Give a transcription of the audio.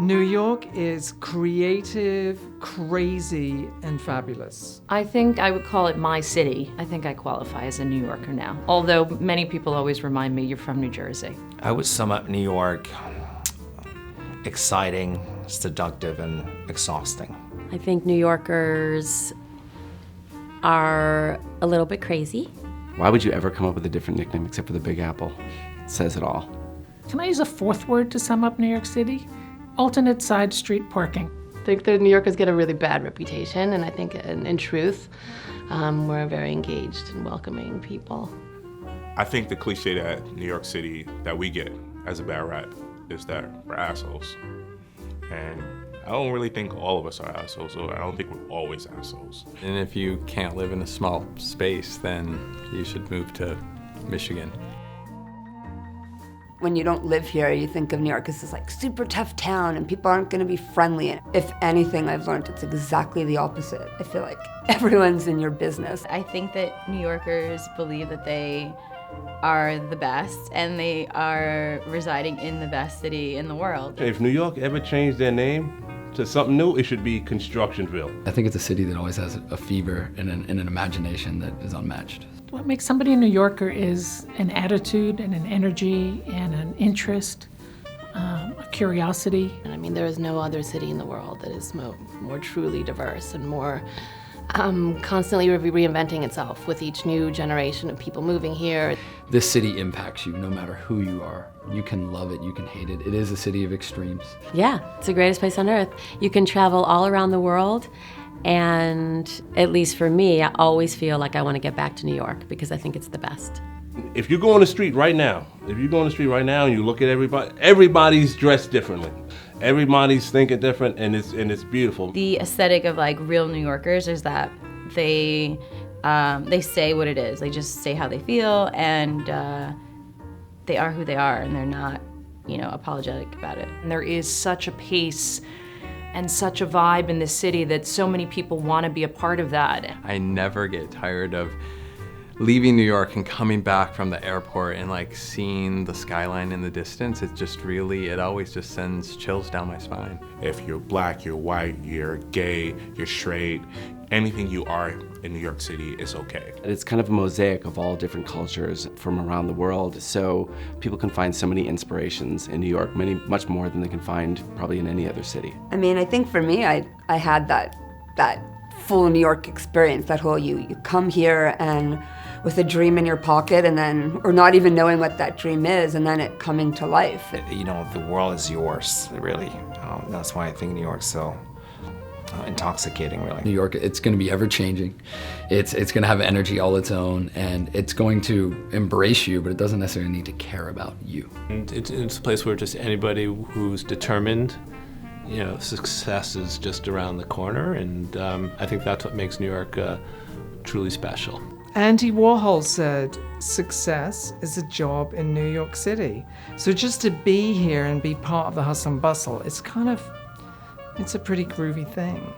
New York is creative, crazy, and fabulous. I think I would call it my city. I think I qualify as a New Yorker now, although many people always remind me you're from New Jersey. I would sum up New York exciting, seductive, and exhausting. I think New Yorkers are a little bit crazy. Why would you ever come up with a different nickname except for the Big Apple? It says it all. Can I use a fourth word to sum up New York City? Alternate side street parking. I think that New Yorkers get a really bad reputation, and I think in truth, we're very engaged and welcoming people. I think the cliche that New York City that we get as a bad rap is that we're assholes. And I don't really think all of us are assholes, so I don't think we're always assholes. And if you can't live in a small space, then you should move to Michigan. When you don't live here, you think of New York as this like super tough town and people aren't gonna be friendly. And if anything, I've learned it's exactly the opposite. I feel like everyone's in your business. I think that New Yorkers believe that they are the best and they are residing in the best city in the world. If New York ever changed their name to something new, it should be Constructionville. I think it's a city that always has a fever and an imagination that is unmatched. What makes somebody a New Yorker is an attitude and an energy and an interest, a curiosity. And I mean, there is no other city in the world that is more truly diverse and more constantly reinventing itself with each new generation of people moving here. This city impacts you no matter who you are. You can love it, you can hate it. It is a city of extremes. Yeah, it's the greatest place on earth. You can travel all around the world, and at least for me, I always feel like I want to get back to New York because I think it's the best. If you go on the street right now, and you look at everybody, everybody's dressed differently. Everybody's thinking different, and it's beautiful. The aesthetic of like real New Yorkers is that they say what it is. They just say how they feel, and they are who they are, and they're not, apologetic about it. And there is such a pace and such a vibe in this city that so many people want to be a part of that. I never get tired of leaving New York and coming back from the airport and like seeing the skyline in the distance. It always just sends chills down my spine. If you're black, you're white, you're gay, you're straight, anything you are in New York City is okay. It's kind of a mosaic of all different cultures from around the world, so people can find so many inspirations in New York, much more than they can find probably in any other city. I mean, I think for me, I had that full New York experience, that whole you come here and with a dream in your pocket or not even knowing what that dream is, and then it coming to life. The world is yours, really. That's why I think New York's so intoxicating, really. New York, it's going to be ever-changing. It's going to have energy all its own, and it's going to embrace you, but it doesn't necessarily need to care about you. And it's a place where just anybody who's determined, success is just around the corner, and I think that's what makes New York truly special. Andy Warhol said, success is a job in New York City. So just to be here and be part of the hustle and bustle, it's a pretty groovy thing.